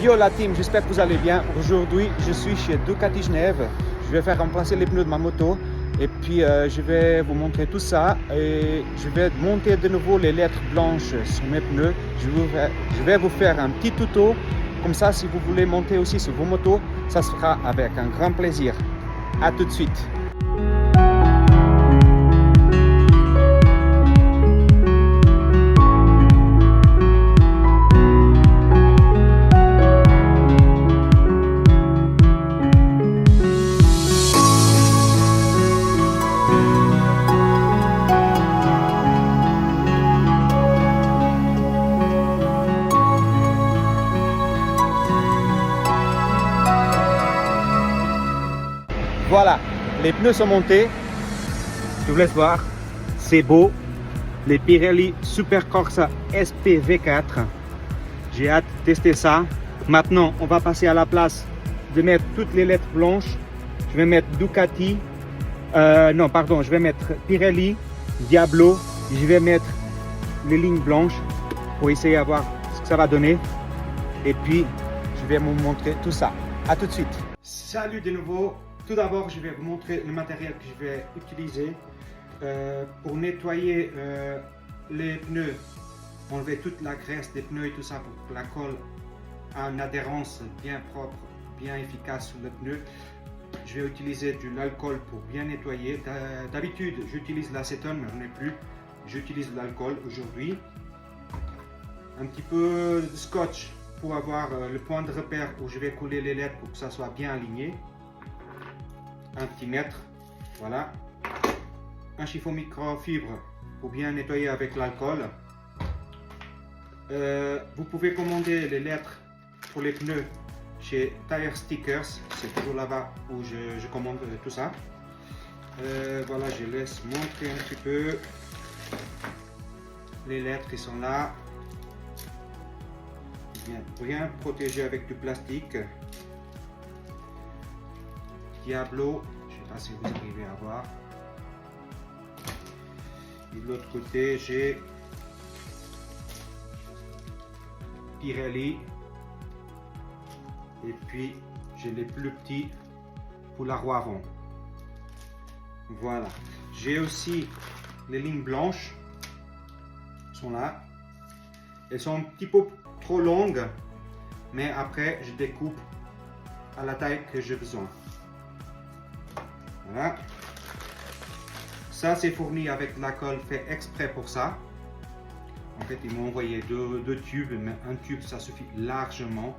Yo la team, j'espère que vous allez bien. Aujourd'hui, je suis chez Ducati Genève. Je vais faire remplacer les pneus de ma moto et puis je vais vous montrer tout ça et je vais monter de nouveau les lettres blanches sur mes pneus. Je vais vous faire un petit tuto. Comme ça, si vous voulez monter aussi sur vos motos, ça se fera avec un grand plaisir. A tout de suite. Voilà, les pneus sont montés. Je vous laisse voir. C'est beau. Les Pirelli Super Corsa SP V4. J'ai hâte de tester ça. Maintenant, on va passer à la place de mettre toutes les lettres blanches. Je vais mettre Ducati. Je vais mettre Pirelli, Diablo. Je vais mettre les lignes blanches pour essayer de voir ce que ça va donner. Et puis, je vais vous montrer tout ça. A tout de suite. Salut de nouveau. Tout d'abord, je vais vous montrer le matériel que je vais utiliser pour nettoyer les pneus, enlever toute la graisse des pneus et tout ça pour que la colle ait une adhérence bien propre, bien efficace sur le pneu. Je vais utiliser de l'alcool pour bien nettoyer. D'habitude, j'utilise l'acétone, mais je n'en ai plus. J'utilise de l'alcool aujourd'hui. Un petit peu de scotch pour avoir le point de repère où je vais coller les lettres pour que ça soit bien aligné. Un petit mètre, voilà. Un chiffon microfibre pour bien nettoyer avec l'alcool. Vous pouvez commander les lettres pour les pneus chez Tire Stickers. C'est toujours là-bas où je commande tout ça. Voilà, je laisse montrer un petit peu. Les lettres qui sont là. Bien protégé avec du plastique. Diablo, je ne sais pas si vous arrivez à voir. Et de l'autre côté, j'ai Pirelli. Et puis, j'ai les plus petits pour la roue avant. Voilà. J'ai aussi les lignes blanches. Elles sont là. Elles sont un petit peu trop longues. Mais après, je découpe à la taille que j'ai besoin. Voilà. Ça, c'est fourni avec de la colle fait exprès pour ça. En fait, ils m'ont envoyé deux tubes, mais un tube, ça suffit largement.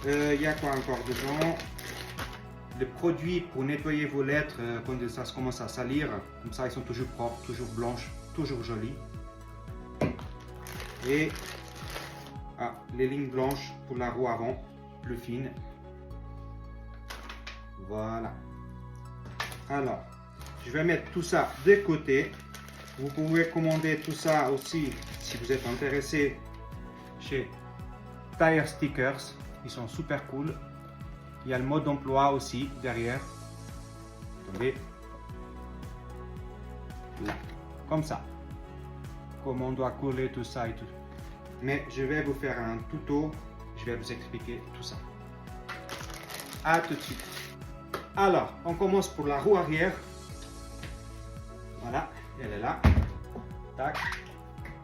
Il y a quoi encore dedans? Le produit pour nettoyer vos lettres quand ça commence à salir. Comme ça, ils sont toujours propres, toujours blanches, toujours jolies. Et les lignes blanches pour la roue avant, plus fines. Voilà. Alors, je vais mettre tout ça de côté. Vous pouvez commander tout ça aussi si vous êtes intéressé chez Tire Stickers. Ils sont super cool. Il y a le mode d'emploi aussi derrière. Attendez. Là, comme ça. Comment on doit coller tout ça et tout. Mais je vais vous faire un tuto. Je vais vous expliquer tout ça. À tout de suite. Alors, on commence pour la roue arrière. Voilà, elle est là. Tac,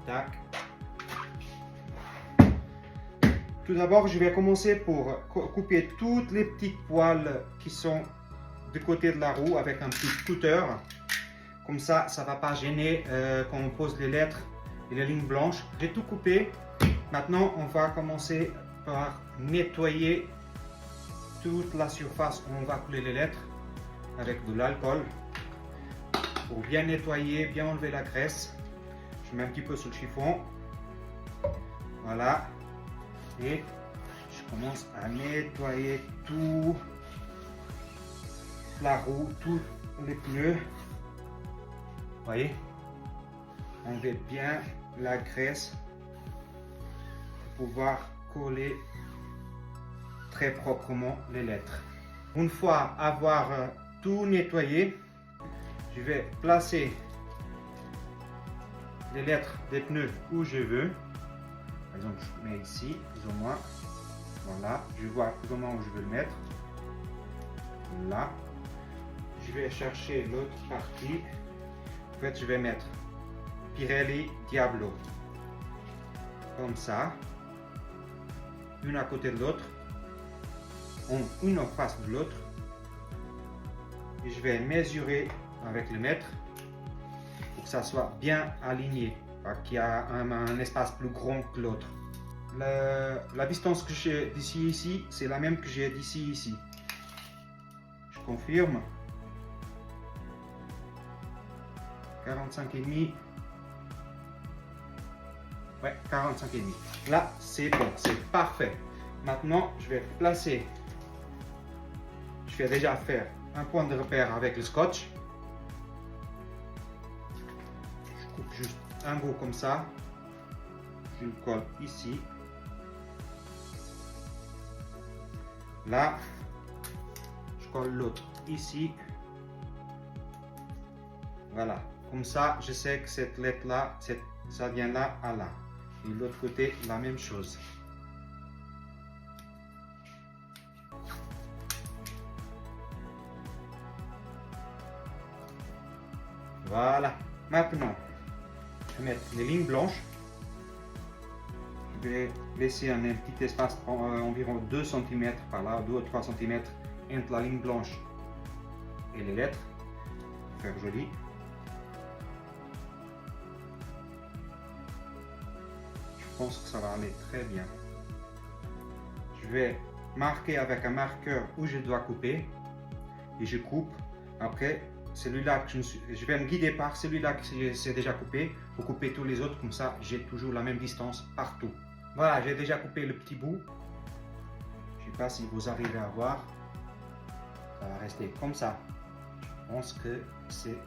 tac. Tout d'abord, je vais commencer pour couper toutes les petites poils qui sont du côté de la roue avec un petit cutter. Comme ça, ça ne va pas gêner quand on pose les lettres et les lignes blanches. J'ai tout coupé. Maintenant, on va commencer par nettoyer toute la surface où on va coller les lettres avec de l'alcool pour bien nettoyer, bien enlever la graisse. Je mets un petit peu sur le chiffon. Voilà. Et je commence à nettoyer tout la roue, tous les pneus. Vous voyez? Enlever bien la graisse pour pouvoir coller très proprement les lettres. Une fois avoir tout nettoyé, je vais placer les lettres des pneus où je veux. Par exemple, je mets ici, plus ou moins. Voilà, je vois comment je veux le mettre. Là, je vais chercher l'autre partie. En fait, je vais mettre Pirelli Diablo. Comme ça. Une à côté de l'autre. Une en face de l'autre. Et je vais mesurer avec le mètre pour que ça soit bien aligné, qu'il y a un espace plus grand que l'autre. La distance que j'ai d'ici ici, c'est la même que j'ai d'ici ici. Je confirme. 45,5. Ouais, 45,5. Là, c'est bon, c'est parfait. Maintenant, je vais placer. Je vais déjà faire un point de repère avec le scotch. Je coupe juste un bout comme ça. Je le colle ici. Là, je colle l'autre ici. Voilà. Comme ça, je sais que cette lettre-là, ça vient là à là. Et de l'autre côté, la même chose. Voilà. Maintenant, je vais mettre les lignes blanches. Je vais laisser un petit espace environ 2 cm par là, 2 ou 3 cm entre la ligne blanche et les lettres. Faire joli. Je pense que ça va aller très bien. Je vais marquer avec un marqueur où je dois couper et je coupe. Après, celui-là que je vais me guider par celui-là que c'est déjà coupé pour couper tous les autres, comme ça j'ai toujours la même distance partout. Voilà, j'ai déjà coupé le petit bout. Je ne sais pas si vous arrivez à voir. Ça va rester comme ça. Je pense que c'est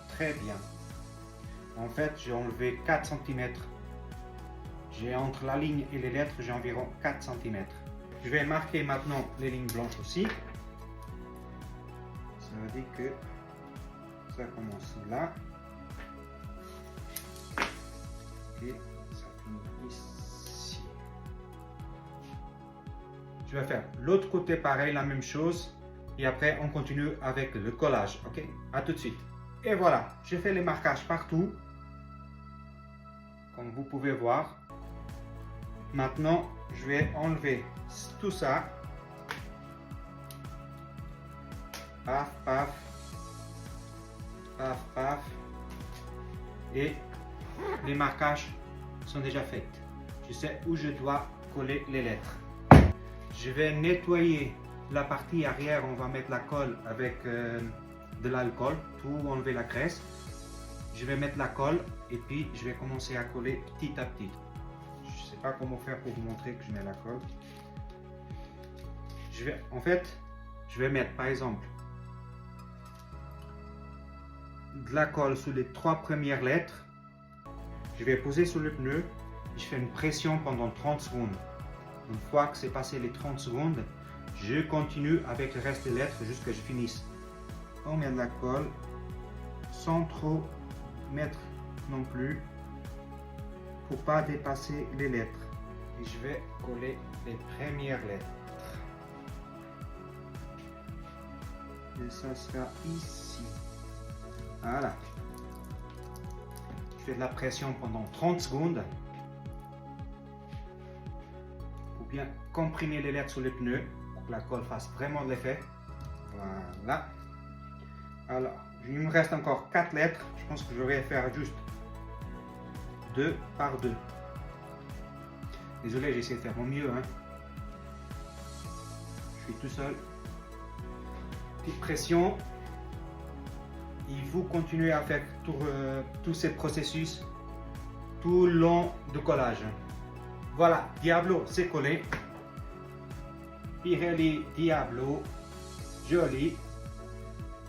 très bien. En fait, j'ai enlevé 4 cm. J'ai entre la ligne et les lettres, j'ai environ 4 cm. Je vais marquer maintenant les lignes blanches aussi. Ça veut dire que ça commence là. Et ça finit ici. Je vais faire l'autre côté pareil, la même chose. Et après, on continue avec le collage. Ok, à tout de suite. Et voilà, j'ai fait les marquages partout. Comme vous pouvez voir. Maintenant, je vais enlever tout ça. Paf, paf. Paf, paf. Et les marquages sont déjà faits. Je sais où je dois coller les lettres. Je vais nettoyer la partie arrière. On va mettre la colle avec de l'alcool, tout enlever la graisse. Je vais mettre la colle et puis je vais commencer à coller petit à petit. Je ne sais pas comment faire pour vous montrer que je mets la colle. Je vais mettre par exemple de la colle sur les 3 premières lettres. Je vais poser sur le pneu et je fais une pression pendant 30 secondes. Une fois que c'est passé les 30 secondes, je continue avec le reste des lettres jusqu'à ce que je finisse. On met de la colle sans trop mettre non plus pour pas dépasser les lettres. Et je vais coller les premières lettres. Et ça sera ici. Voilà. Je fais de la pression pendant 30 secondes pour bien comprimer les lettres sur les pneus pour que la colle fasse vraiment de l'effet. Voilà. Alors, il me reste encore 4 lettres. Je pense que je vais faire juste 2 par 2. Désolé, j'ai essayé de faire mon mieux. Je suis tout seul. Petite pression. Il faut continuer à faire tout ce processus tout le long du collage. Voilà, Diablo, c'est collé. Pirelli Diablo, joli.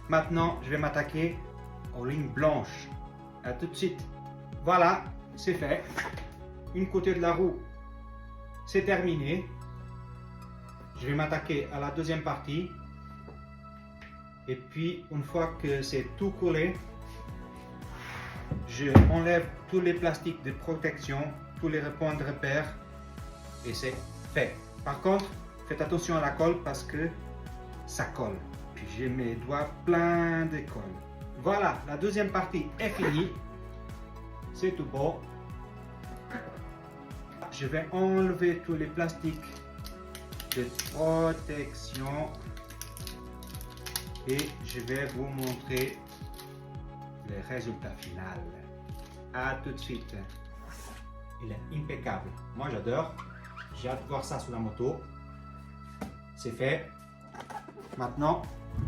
Maintenant, je vais m'attaquer aux lignes blanches. À tout de suite. Voilà, c'est fait. Une côté de la roue, c'est terminé. Je vais m'attaquer à la deuxième partie. Et puis, une fois que c'est tout collé, je enlève tous les plastiques de protection, tous les points de repère et c'est fait. Par contre, faites attention à la colle parce que ça colle. Puis j'ai mes doigts pleins de colle. Voilà, la deuxième partie est finie. C'est tout beau. Je vais enlever tous les plastiques de protection et je vais vous montrer le résultat final. À tout de suite. Il est impeccable. Moi j'adore. J'ai hâte de voir ça sur la moto. C'est fait. Maintenant,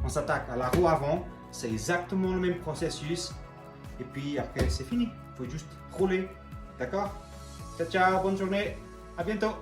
on s'attaque à la roue avant. C'est exactement le même processus. Et puis après, c'est fini. Il faut juste rouler. D'accord? Ciao, ciao, bonne journée. À bientôt.